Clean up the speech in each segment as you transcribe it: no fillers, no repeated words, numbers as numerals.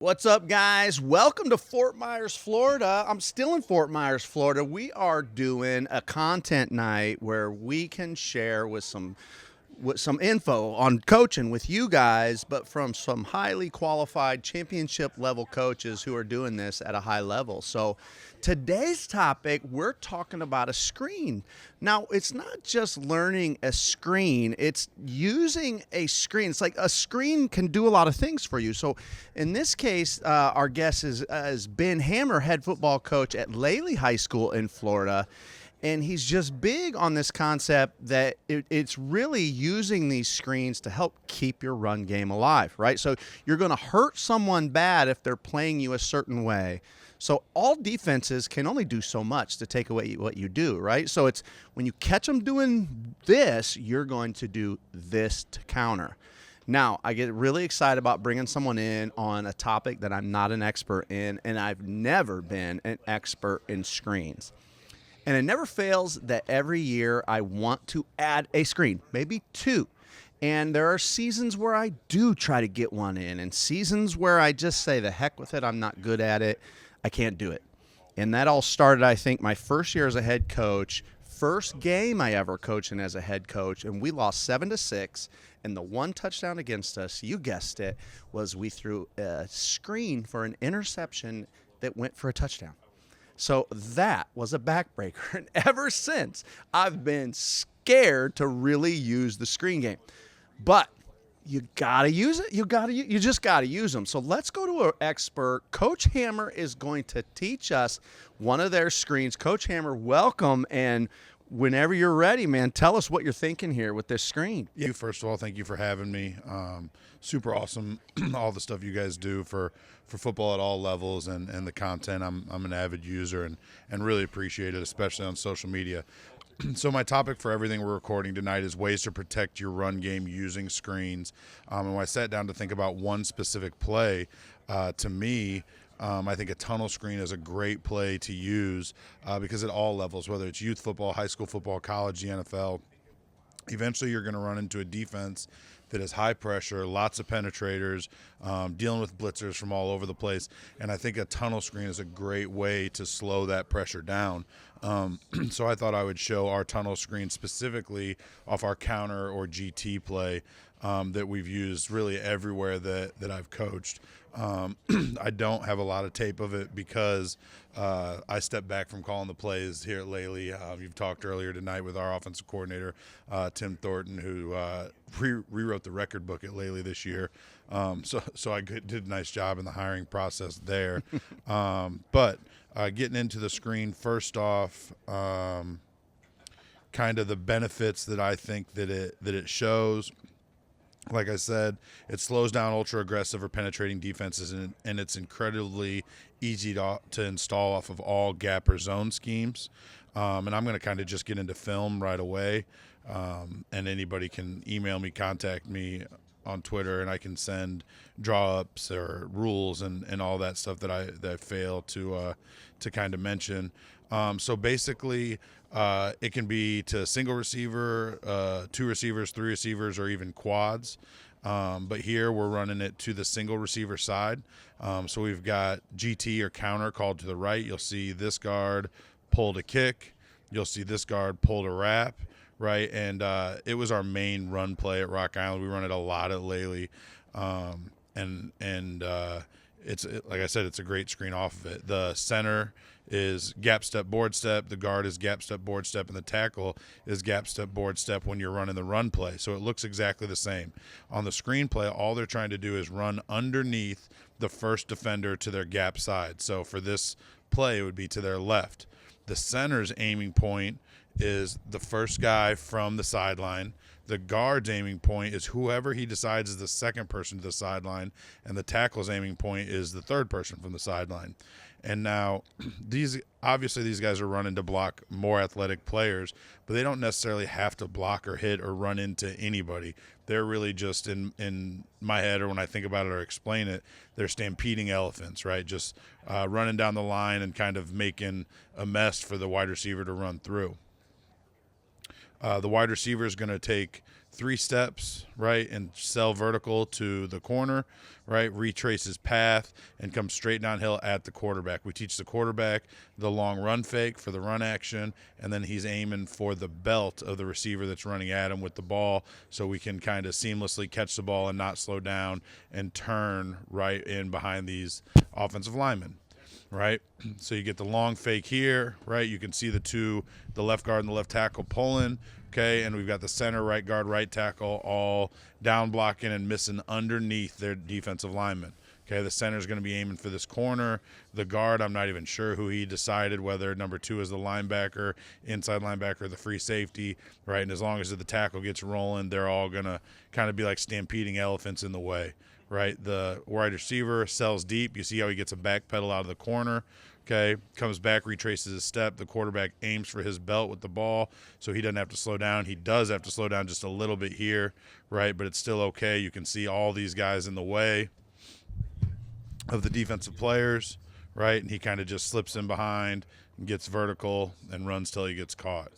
What's up, guys? Welcome to Fort Myers, Florida. I'm still in Fort Myers, Florida. We are doing a content night where we can share with some info on coaching with you guys, but from some highly qualified championship level coaches who are doing this at a high level. So today's topic, we're talking about a screen. Now, it's not just learning a screen, it's using a screen. It's like a screen can do a lot of things for you. So in this case, our guest is Ben Hammer, head football coach at Lely High School in Florida. And he's just big on this concept that it's really using these screens to help keep your run game alive, right? So you're going to hurt someone bad if they're playing you a certain way. So all defenses can only do so much to take away what you do, right? So it's when you catch them doing this, you're going to do this to counter. Now, I get really excited about bringing someone in on a topic that I'm not an expert in, and I've never been an expert in screens. And it never fails that every year I want to add a screen, maybe two. And there are seasons where I do try to get one in, and seasons where I just say, the heck with it, I'm not good at it, I can't do it. And that all started, I think, my first year as a head coach, first game I ever coached in as a head coach, and we lost 7-6. And the one touchdown against us, you guessed it, was we threw a screen for an interception that went for a touchdown. So that was a backbreaker. And ever since, I've been scared to really use the screen game. But you got to use it. You just got to use them. So let's go to an expert. Coach Hammer is going to teach us one of their screens. Coach Hammer, welcome. And whenever you're ready, man, tell us what you're thinking here with this screen. Yeah, first of all, thank you for having me. Super awesome, all the stuff you guys do for football at all levels and the content. I'm an avid user and really appreciate it, especially on social media. So my topic for everything we're recording tonight is ways to protect your run game using screens. And when I sat down to think about one specific play, to me, I think a tunnel screen is a great play to use because at all levels, whether it's youth football, high school football, college, the NFL, eventually you're going to run into a defense that is high pressure, lots of penetrators, dealing with blitzers from all over the place. And I think a tunnel screen is a great way to slow that pressure down. So I thought I would show our tunnel screen specifically off our counter or GT play that we've used really everywhere that I've coached. I don't have a lot of tape of it because I stepped back from calling the plays here at Lely. You've talked earlier tonight with our offensive coordinator, Tim Thornton, who rewrote the record book at Lely this year. So I did a nice job in the hiring process there. But getting into the screen, first off, kind of the benefits that I think that it shows. Like I said, it slows down ultra-aggressive or penetrating defenses, and it's incredibly easy to install off of all gap or zone schemes. And I'm going to kind of just get into film right away, and anybody can email me, contact me on Twitter, and I can send draw-ups or rules and all that stuff that I fail to kind of mention. So basically, it can be to single receiver, two receivers, three receivers, or even quads. But here we're running it to the single receiver side. So we've got GT or counter called to the right. You'll see this guard pull to kick. You'll see this guard pull to wrap, right? And it was our main run play at Rock Island. We run it a lot at Lely. It's like I said, it's a great screen off of it. The center is gap step, board step. The guard is gap step, board step, and the tackle is gap step, board step when you're running the run play. So it looks exactly the same. On the screen play, all they're trying to do is run underneath the first defender to their gap side. So for this play, it would be to their left. The center's aiming point is the first guy from the sideline. The guard's aiming point is whoever he decides is the second person to the sideline, and the tackle's aiming point is the third person from the sideline. And now these guys are running to block more athletic players, but they don't necessarily have to block or hit or run into anybody. They're really just in my head, or when I think about it or explain it, they're stampeding elephants, right? Just running down the line and kind of making a mess for the wide receiver to run through. The wide receiver is going to take 3 steps, right, and sell vertical to the corner, right, retrace his path, and come straight downhill at the quarterback. We teach the quarterback the long run fake for the run action, and then he's aiming for the belt of the receiver that's running at him with the ball, so we can kind of seamlessly catch the ball and not slow down and turn right in behind these offensive linemen. Right, so you get the long fake here, right? You can see the left guard and the left tackle pulling, okay? And we've got the center, right guard, right tackle all down blocking and missing underneath their defensive lineman. Okay, the center is going to be aiming for this corner. The guard, I'm not even sure who he decided, whether number 2 is the linebacker, inside linebacker, or the free safety, right? And as long as the tackle gets rolling, they're all going to kind of be like stampeding elephants in the way. Right, the wide receiver sells deep. You see how he gets a back pedal out of the corner. Okay, comes back, retraces his step. The quarterback aims for his belt with the ball, so he doesn't have to slow down. He does have to slow down just a little bit here, right? But it's still okay. You can see all these guys in the way of the defensive players, right? And he kind of just slips in behind and gets vertical and runs till he gets caught,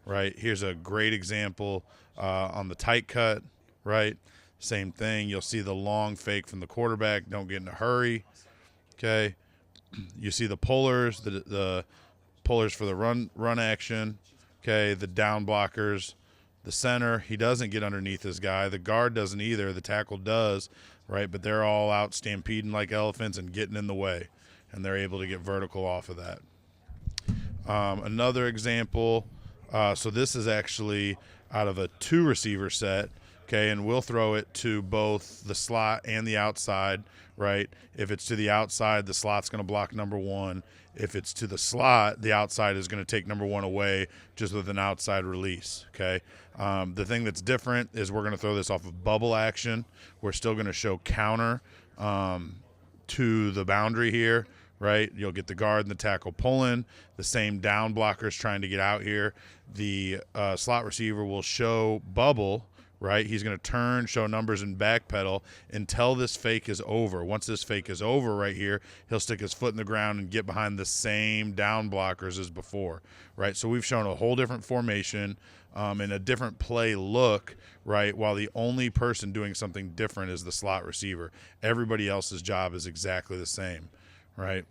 right? Here's a great example on the tight cut, right? Same thing. You'll see the long fake from the quarterback. Don't get in a hurry. Okay. You see the pullers, the pullers for the run action. Okay. The down blockers, the center. He doesn't get underneath this guy. The guard doesn't either. The tackle does, right? But they're all out stampeding like elephants and getting in the way, and they're able to get vertical off of that. Another example. So this is actually out of a 2 receiver set. Okay, and we'll throw it to both the slot and the outside, right? If it's to the outside, the slot's going to block number 1. If it's to the slot, the outside is going to take number 1 away just with an outside release, okay? The thing that's different is we're going to throw this off of bubble action. We're still going to show counter to the boundary here, right? You'll get the guard and the tackle pulling, the same down blockers trying to get out here. The slot receiver will show bubble, right? He's going to turn, show numbers, and backpedal until this fake is over. Once this fake is over right here, he'll stick his foot in the ground and get behind the same down blockers as before, right? So we've shown a whole different formation and a different play look, right? While the only person doing something different is the slot receiver. Everybody else's job is exactly the same, right?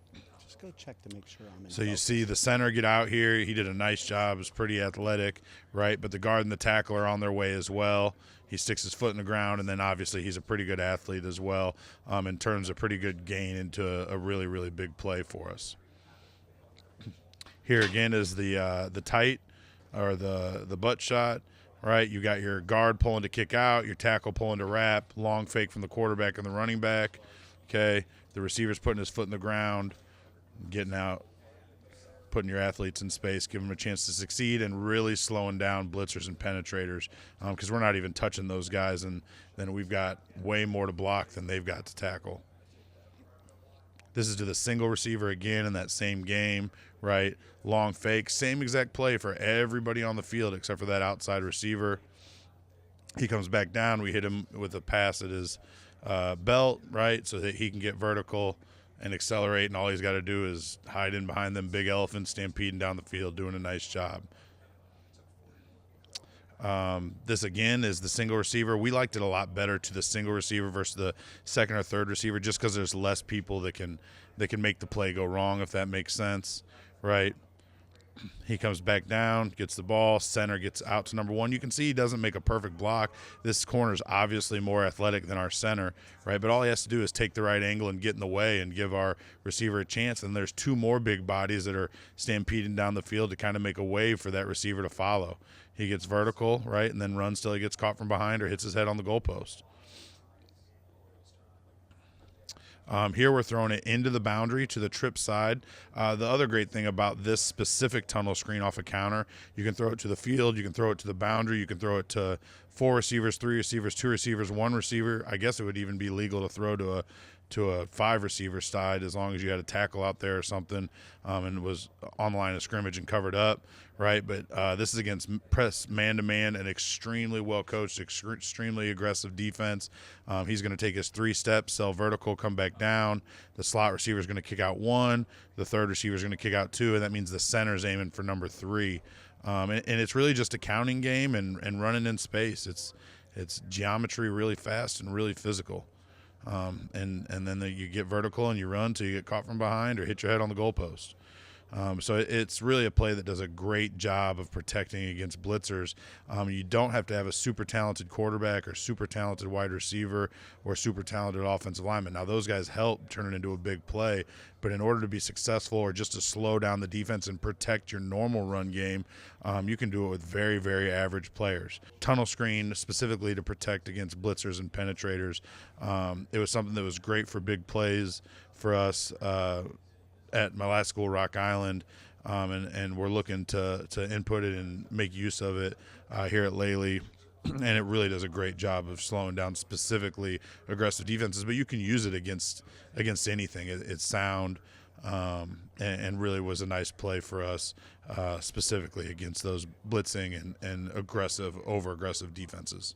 Just go check to make sure I'm in. So you see the center get out here. He did a nice job. It's pretty athletic, right? But the guard and the tackle are on their way as well. He sticks his foot in the ground, and then obviously he's a pretty good athlete as well, and turns a pretty good gain into a really, really big play for us. Here again is the tight or the butt shot, right? You got your guard pulling to kick out, your tackle pulling to wrap, long fake from the quarterback and the running back. Okay, the receiver's putting his foot in the ground, getting out, putting your athletes in space, giving them a chance to succeed, and really slowing down blitzers and penetrators because we're not even touching those guys, and then we've got way more to block than they've got to tackle. This is to the single receiver again in that same game, right? Long fake, same exact play for everybody on the field except for that outside receiver. He comes back down. We hit him with a pass at his belt, right, so that he can get vertical and accelerate, and all he's got to do is hide in behind them big elephants stampeding down the field, doing a nice job. This, again, is the single receiver. We liked it a lot better to the single receiver versus the second or third receiver just because there's less people that can make the play go wrong, if that makes sense, right? He comes back down, gets the ball, center gets out to number 1. You can see he doesn't make a perfect block. This corner is obviously more athletic than our center, right? But all he has to do is take the right angle and get in the way and give our receiver a chance. And there's 2 more big bodies that are stampeding down the field to kind of make a wave for that receiver to follow. He gets vertical, right, and then runs till he gets caught from behind or hits his head on the goalpost. Here we're throwing it into the boundary to the trip side. The other great thing about this specific tunnel screen off a counter, you can throw it to the field, you can throw it to the boundary, you can throw it to 4 receivers, 3 receivers, 2 receivers, 1 receiver. I guess it would even be legal to throw to a 5 receiver side as long as you had a tackle out there or something and was on the line of scrimmage and covered up, right? But this is against press man-to-man, an extremely well-coached, extremely aggressive defense. He's going to take his 3 steps, sell vertical, come back down. The slot receiver is going to kick out 1. The third receiver is going to kick out 2, and that means the center is aiming for number 3. And it's really just a counting game and running in space. It's geometry, really fast and really physical. And then you get vertical and you run till you get caught from behind or hit your head on the goalpost. So it's really a play that does a great job of protecting against blitzers. You don't have to have a super talented quarterback or super talented wide receiver or super talented offensive lineman. Now, those guys help turn it into a big play, but in order to be successful or just to slow down the defense and protect your normal run game, you can do it with very, very average players. Tunnel screen specifically to protect against blitzers and penetrators. It was something that was great for big plays for us at my last school, Rock Island, and we're looking to input it and make use of it here at Lely. And it really does a great job of slowing down specifically aggressive defenses. But you can use it against anything. It's sound, and really was a nice play for us specifically against those blitzing and over-aggressive defenses.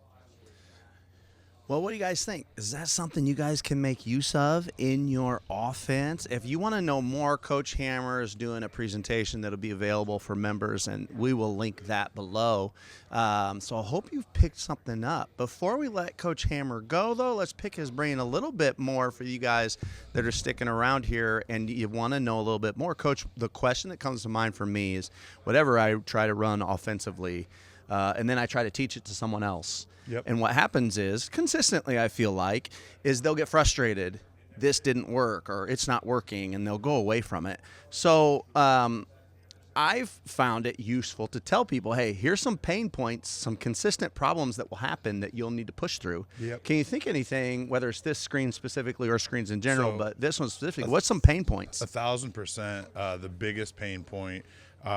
Well, what do you guys think? Is that something you guys can make use of in your offense? If you want to know more, Coach Hammer is doing a presentation that'll be available for members, and we will link that below. So I hope you've picked something up. Before we let Coach Hammer go, though, let's pick his brain a little bit more for you guys that are sticking around here and you want to know a little bit more. Coach, the question that comes to mind for me is whatever I try to run offensively, and then I try to teach it to someone else. Yep. And what happens is, consistently, I feel like, is they'll get frustrated. This didn't work, or it's not working, and they'll go away from it. So I've found it useful to tell people, hey, here's some pain points, some consistent problems that will happen that you'll need to push through. Yep. Can you think anything, whether it's this screen specifically or screens in general, So, but this one specifically, what's some pain points? 1,000%. The biggest pain point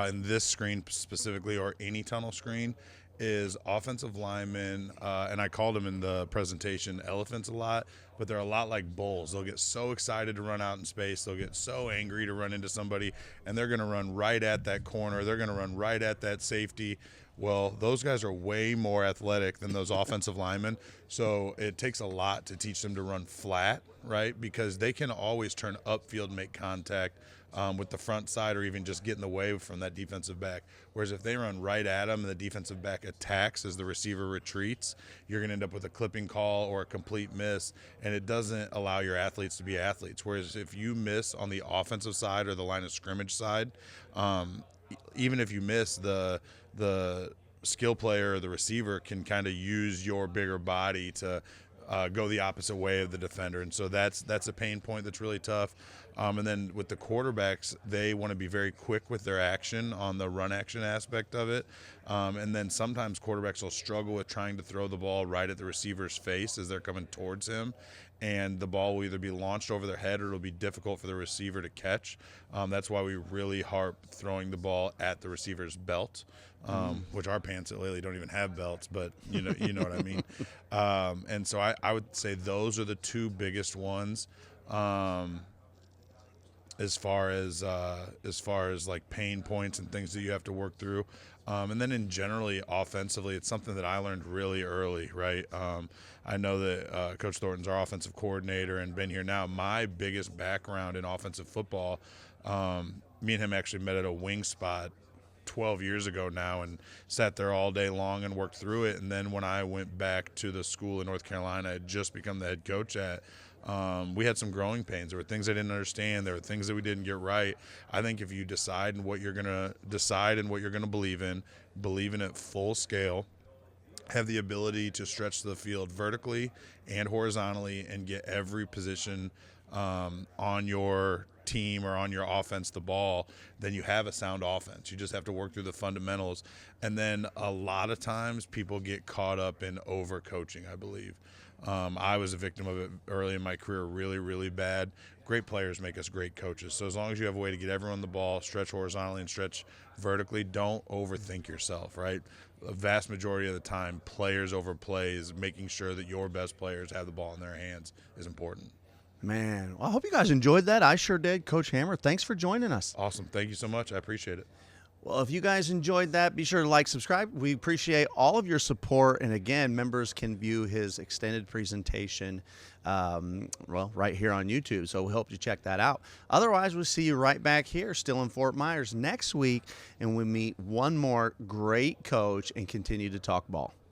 in this screen specifically, or any tunnel screen, is offensive linemen, and I called them in the presentation elephants a lot, but they're a lot like bulls. They'll get so excited to run out in space. They'll get so angry to run into somebody, and they're going to run right at that corner. They're going to run right at that safety. Well, those guys are way more athletic than those offensive linemen, so it takes a lot to teach them to run flat, right? Because they can always turn upfield and make contact with the front side or even just get in the way from that defensive back. Whereas if they run right at them and the defensive back attacks as the receiver retreats, you're going to end up with a clipping call or a complete miss, and it doesn't allow your athletes to be athletes. Whereas if you miss on the offensive side or the line of scrimmage side, even if you miss, the skill player or the receiver can kind of use your bigger body to go the opposite way of the defender. And so that's a pain point that's really tough. And then with the quarterbacks, they want to be very quick with their action on the run action aspect of it. And then sometimes quarterbacks will struggle with trying to throw the ball right at the receiver's face as they're coming towards him. And the ball will either be launched over their head or it'll be difficult for the receiver to catch. That's why we really harp throwing the ball at the receiver's belt, which our pants at Lely don't even have belts, but you know what I mean. And so I would say those are the two biggest ones. As far as like pain points and things that you have to work through. And then in generally offensively, it's something that I learned really early, right? I know that Coach Thornton's our offensive coordinator and been here now. My biggest background in offensive football, me and him actually met at a wing spot 12 years ago now and sat there all day long and worked through it. And then when I went back to the school in North Carolina, I had just become the head coach at, we had some growing pains. There were things I didn't understand. There were things that we didn't get right. I think if you decide in what you're going to decide and what you're going to believe in it full scale, have the ability to stretch the field vertically and horizontally and get every position on your team or on your offense the ball, then you have a sound offense. You just have to work through the fundamentals. And then a lot of times people get caught up in overcoaching, I believe. I was a victim of it early in my career, really, really bad. Great players make us great coaches. So as long as you have a way to get everyone the ball, stretch horizontally and stretch vertically, don't overthink yourself, right? A vast majority of the time, players over plays, making sure that your best players have the ball in their hands is important. Man, well, I hope you guys enjoyed that. I sure did. Coach Hammer, thanks for joining us. Awesome. Thank you so much. I appreciate it. Well, if you guys enjoyed that, be sure to like, subscribe. We appreciate all of your support. And again, members can view his extended presentation, right here on YouTube. So we hope you check that out. Otherwise, we'll see you right back here, still in Fort Myers next week, and we meet one more great coach and continue to talk ball.